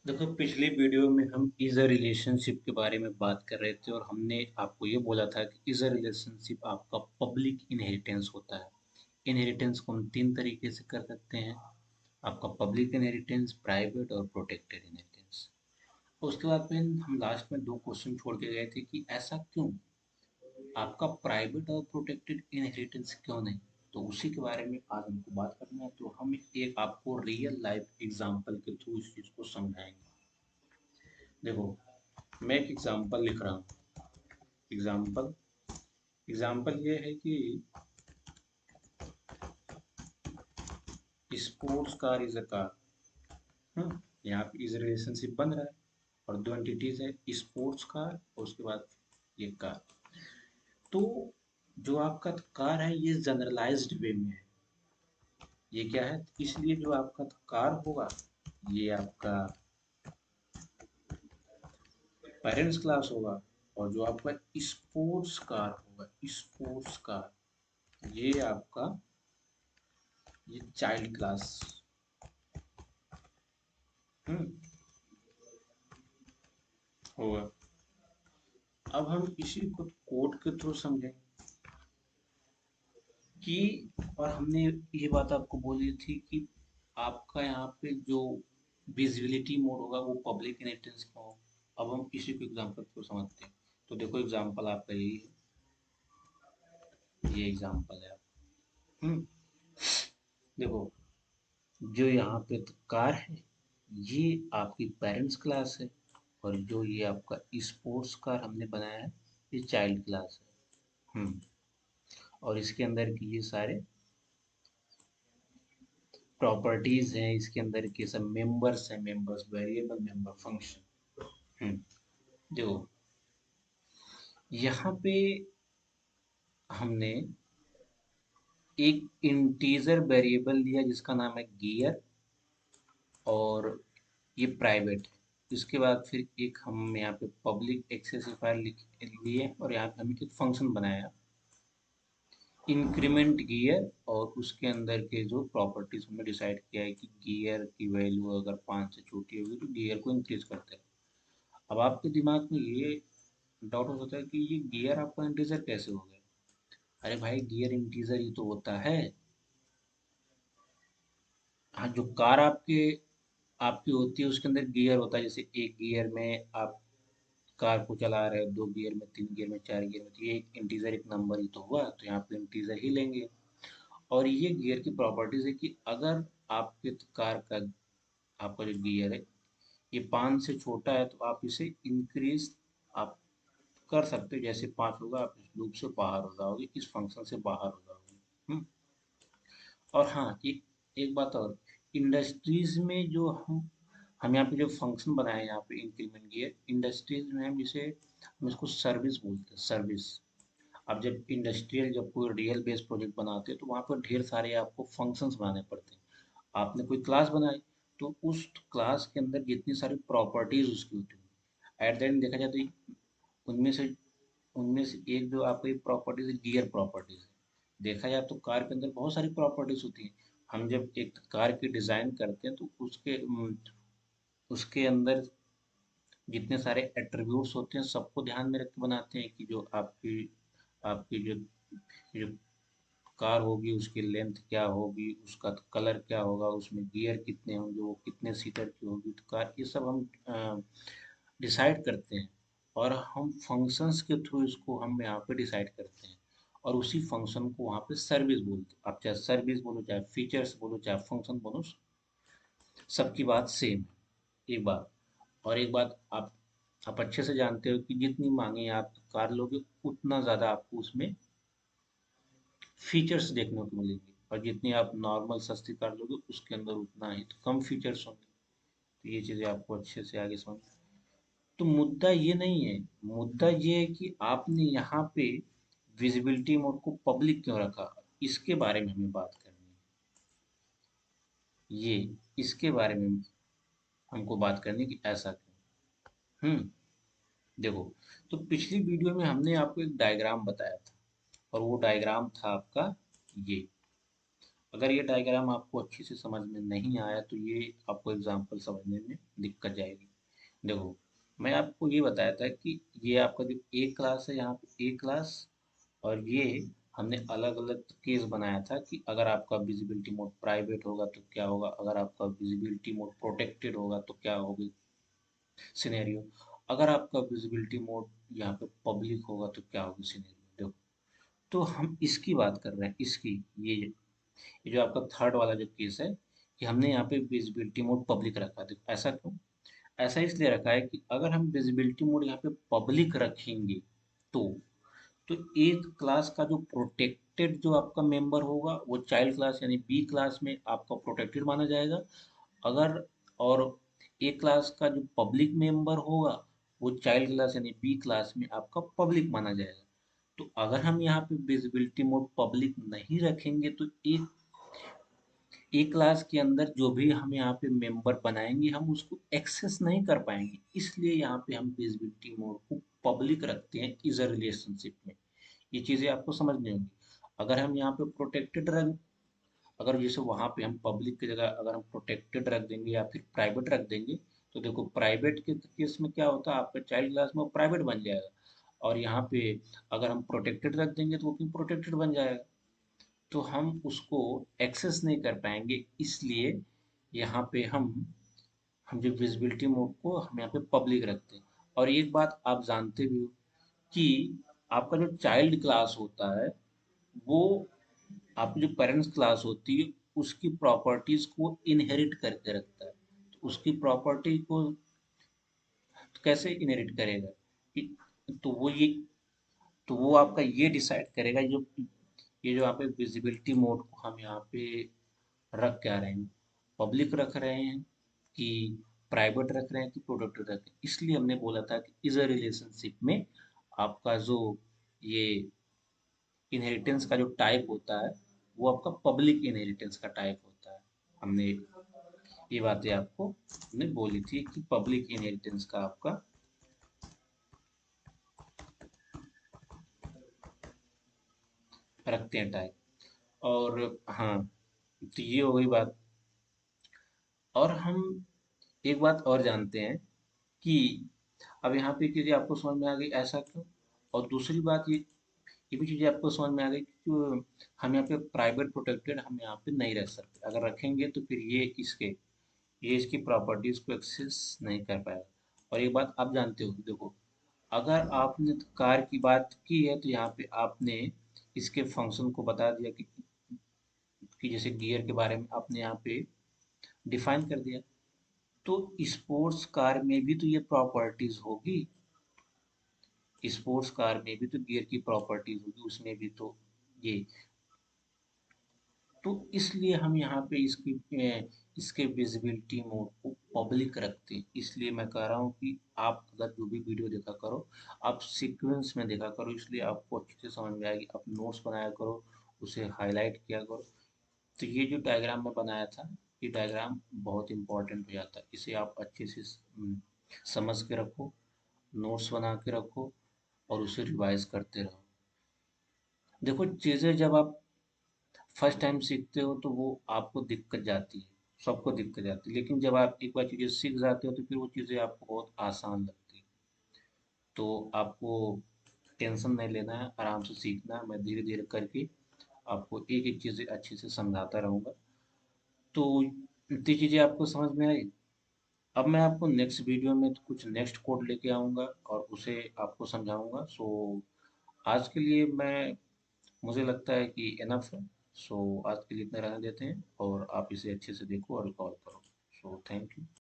देखो, पिछली वीडियो में हम इज अ रिलेशनशिप के बारे में बात कर रहे थे और हमने आपको ये बोला था कि इज अ रिलेशनशिप आपका पब्लिक इनहेरिटेंस होता है। इनहेरिटेंस को हम तीन तरीके से कर सकते हैं। आपका पब्लिक इनहेरिटेंस, प्राइवेट और प्रोटेक्टेड इनहेरिटेंस। उसके बाद में हम लास्ट में दो क्वेश्चन छोड़ के गए थे कि ऐसा क्यों, आपका प्राइवेट और प्रोटेक्टेड इनहेरिटेंस क्यों नहीं। तो उसी के बारे में आज हमको बात करना है। तो हम एक आपको रियल लाइफ एग्जांपल के थ्रू इस चीज़ को समझाएंगे। देखो, मैं एक एग्जांपल लिख रहा हूँ। एग्जांपल एग्जांपल ये है कि sports car is a car. यहाँ पे इज रिलेशनशिप बन रहा है और दो एंटिटीज है, स्पोर्ट्स कार और उसके बाद ये कार। तो जो आपका कार है ये जनरलाइज्ड वे में है। ये क्या है, इसलिए जो आपका कार होगा ये आपका पेरेंट्स क्लास होगा, और जो आपका स्पोर्ट्स कार होगा, स्पोर्ट्स कार, ये आपका ये चाइल्ड क्लास। हम्म होगा। अब हम इसी को कोड के थ्रू समझें कि, और हमने ये बात आपको बोली थी कि आपका यहाँ पे जो विजिबिलिटी मोड होगा वो पब्लिक इनहेरिटेंस का हो। अब हम इसी को एग्जांपल को समझते हैं। तो देखो, एग्जांपल आपका यही है, ये एग्जांपल है। हम्म देखो, जो यहाँ पे तो कार है ये आपकी पेरेंट्स क्लास है, और जो ये आपका स्पोर्ट्स कार हमने बनाया है ये चाइल्ड क्लास है। और इसके अंदर की ये सारे प्रॉपर्टीज हैं, इसके अंदर के सब मेंबर्स हैं, मेंबर्स वेरिएबल, मेंबर फंक्शन। देखो, यहाँ पे हमने एक इंटीजर वेरिएबल लिया जिसका नाम है गियर, और ये प्राइवेट है। इसके बाद फिर एक हम यहाँ पे पब्लिक एक्सेसिफायर लिख लिए और यहाँ पे हमने एक फंक्शन बनाया इंक्रीमेंट गियर, और उसके अंदर के जो प्रॉपर्टीज हमने डिसाइड किया है कि गियर की वैल्यू अगर 5 से छोटी होगी तो गियर को इंक्रीज करते हैं। अब आपके दिमाग में ये डाउट हो सकता है कि ये गियर आपका इंटीजर कैसे हो गया। अरे भाई, गियर इंटीजर ही तो होता है। हाँ, जो कार आपके आपकी होती है उसके अंदर गियर होता है। जैसे एक गियर में आप कार को चला रहे हो, दो गियर में, तीन गियर में, चार गियर में, तो ये एक इंटीजर, एक नंबर ही तो हुआ, तो यहाँ पे इंटीजर ही लेंगे। और ये गियर की प्रॉपर्टीज है कि अगर आपके कार का आपका जो गियर है ये 5 से छोटा है तो आप इसे इंक्रीज आप कर सकते हो। जैसे 5 होगा आप इस लूप से बाहर हो जाओगे, इस फंक्शन से बाहर हो जाओगे। और हाँ, एक एक बात और, इंडस्ट्रीज में जो हम यहाँ पे जो फंक्शन बनाए हैं यहाँ पे इंक्रीमेंट गियर, इंडस्ट्रीज में हम इसको सर्विस बोलते हैं, सर्विस। अब जब इंडस्ट्रियल, जब कोई रियल बेस प्रोजेक्ट बनाते हैं तो वहाँ पर ढेर सारे आपको फंक्शंस बनाने पड़ते हैं। आपने कोई क्लास बनाई तो उस क्लास के अंदर जितनी सारी प्रॉपर्टीज उसकी होती है, एट द एंड देखा जाए तो उनमें से उनमें से एक जो आपकी प्रॉपर्टीज है गियर प्रॉपर्टीज है। देखा जाए तो कार के अंदर बहुत सारी प्रॉपर्टीज होती हैं। हम जब एक कार की डिज़ाइन करते हैं तो उसके अंदर जितने सारे एट्रीब्यूट्स होते हैं सबको ध्यान में रख के बनाते हैं कि जो आपकी आपकी जो कार होगी उसकी लेंथ क्या होगी, उसका कलर क्या होगा, उसमें गियर कितने होंगे, वो कितने सीटर की होगी तो कार, ये सब हम डिसाइड करते हैं। और हम फंक्शंस के थ्रू इसको हम यहाँ पे डिसाइड करते हैं, और उसी फंक्शन को वहाँ पे सर्विस बोलते हैं। आप चाहे सर्विस बोलो, चाहे फीचर्स बोलो, चाहे फंक्शन बोलो, सबकी बात सेम है। एक बात, और एक बात आप अच्छे से जानते हो कि जितनी मांगे आप कार लोगे उतना ज़्यादा आपको उसमें फीचर्स देखने को मिलेंगे, और जितनी आप नॉर्मल सस्ती कार लोगे उसके अंदर उतना ही तो कम फीचर्स होंगे। तो ये चीज़ें आपको अच्छे से आगे समझ। तो मुद्दा ये नहीं है, मुद्दा ये है कि आपने यहाँ पे विजिबिलिटी मोड को पब्लिक क्यों रखा, इसके बारे में हमें बात करनी है। ये इसके बारे में हमको बात करनी है कि ऐसा क्यों। देखो, तो पिछली वीडियो में हमने आपको एक डायग्राम बताया था, और वो डायग्राम था आपका ये। अगर ये डायग्राम आपको अच्छे से समझ में नहीं आया तो ये आपको एग्जाम्पल समझने में दिक्कत जाएगी। देखो, मैं आपको ये बताया था कि ये आपका जो ए क्लास है, यहाँ पे ए क्लास, और ये हमने अलग अलग केस बनाया था कि अगर आपका विजिबिलिटी मोड प्राइवेट होगा तो क्या होगा, अगर आपका विजिबिलिटी मोड प्रोटेक्टेड होगा तो क्या होगी सिनेरियो, अगर आपका विजिबिलिटी मोड यहाँ पे पब्लिक होगा तो क्या होगी सिनेरियो। देखो, तो हम इसकी बात कर रहे हैं, इसकी ये जो आपका थर्ड वाला जो केस है कि हमने यहाँ पे विजिबिलिटी मोड पब्लिक रखा है। देखो ऐसा क्यों, ऐसा इसलिए रखा है कि अगर हम विजिबिलिटी मोड यहाँ पे पब्लिक रखेंगे तो तो एक क्लास का जो प्रोटेक्टेड जो आपका मेंबर होगा वो चाइल्ड क्लास यानी बी क्लास में आपका प्रोटेक्टेड माना जाएगा। अगर और ए क्लास का जो पब्लिक मेंबर होगा वो चाइल्ड क्लास यानी बी क्लास में आपका पब्लिक माना जाएगा। तो अगर हम यहाँ पे विजिबिलिटी मोड पब्लिक नहीं रखेंगे तो एक ए क्लास के अंदर जो भी हम यहाँ पे मेंबर बनाएंगे हम उसको एक्सेस नहीं कर पाएंगे, इसलिए यहाँ पे हम विजिबिलिटी मोड को पब्लिक रखते हैं इज अ रिलेशनशिप में। ये चीज़ें आपको समझनी होंगी। अगर हम यहाँ पे प्रोटेक्टेड रख अगर जैसे वहाँ पे हम पब्लिक की जगह अगर हम प्रोटेक्टेड रख देंगे या फिर प्राइवेट रख देंगे तो देखो प्राइवेट के केस में क्या होता है, आपका चाइल्ड क्लास में प्राइवेट बन जाएगा, और यहाँ पे अगर हम प्रोटेक्टेड रख देंगे तो वो भी प्रोटेक्टेड बन जाएगा, तो हम उसको एक्सेस नहीं कर पाएंगे। इसलिए यहाँ पे हम जो विजिबिलिटी मोड को हम यहाँ पे पब्लिक रखते हैं। और एक बात आप जानते भी हो कि आपका जो चाइल्ड क्लास होता है वो आपकी जो पेरेंट्स क्लास होती है उसकी प्रॉपर्टीज को इनहेरिट करके रखता है। तो उसकी प्रॉपर्टी को कैसे इनहेरिट करेगा कि- तो वो ये तो वो आपका ये डिसाइड करेगा, जो ये जो यहाँ पे विजिबिलिटी मोड को हम यहाँ पे रख क्या रहे हैं, पब्लिक रख रहे हैं कि प्राइवेट रख रहे हैं कि प्रोटेक्टेड रख रहे हैं। इसलिए हमने बोला था कि इज अ रिलेशनशिप में आपका जो ये इनहेरिटेंस का जो टाइप होता है वो आपका पब्लिक इनहेरिटेंस का टाइप होता है। हमने ये बातें आपको हमने बोली थी कि पब्लिक इनहेरिटेंस का आपका रखते हैं टाइप। और हाँ, तो ये हो गई बात। और हम एक बात और जानते हैं कि अब यहाँ पे चीज़ें आपको समझ में आ गई ऐसा क्यों। और दूसरी बात ये भी चीज़ें आपको समझ में आ गई कि हम यहाँ पे प्राइवेट प्रोटेक्टेड हम यहाँ पे नहीं रख सकते, अगर रखेंगे तो फिर ये इसकी प्रॉपर्टीज को एक्सेस नहीं कर पाएगा। और एक बात आप जानते हो, देखो अगर आपने कार की बात की है तो यहाँ पे आपने इसके फंक्शन को बता दिया कि जैसे गियर के बारे में आपने यहाँ पे डिफाइन कर दिया, तो स्पोर्ट्स कार में भी तो ये प्रॉपर्टीज होगी, स्पोर्ट्स कार में भी तो गियर की प्रॉपर्टीज होगी, उसमें भी तो ये, तो इसलिए हम यहाँ पे इसके विजिबिलिटी मोड को पब्लिक रखते हैं। इसलिए मैं कह रहा हूँ कि आप अगर जो भी वीडियो देखा करो आप सीक्वेंस में देखा करो, इसलिए आपको अच्छे से समझ में आएगी। आप नोट्स बनाया करो, उसे हाईलाइट किया करो। तो ये जो डायग्राम मैं बनाया था ये डायग्राम बहुत इंपॉर्टेंट हो जाता है, इसे आप अच्छे से समझ के रखो, नोट्स बना के रखो और उसे रिवाइज करते रहो। देखो चीज़ें जब आप फर्स्ट टाइम सीखते हो तो वो आपको दिक्कत जाती है, सबको दिक्कत जाती है, लेकिन जब आप एक बार चीज़ें सीख जाते हो तो फिर वो चीज़ें आपको बहुत आसान लगती है। तो आपको टेंशन नहीं लेना है, आराम से सीखना है, मैं धीरे धीरे करके आपको एक एक चीज़ें अच्छे से समझाता रहूँगा। तो इतनी चीज़ें आपको समझ में आई। अब मैं आपको नेक्स्ट वीडियो में कुछ नेक्स्ट कोड लेके आऊँगा और उसे आपको समझाऊँगा। सो आज के लिए मुझे लगता है कि इनफ है। सो आज के लिए इतना रहने देते हैं और आप इसे अच्छे से देखो और रिकॉर्ड करो। So thank you.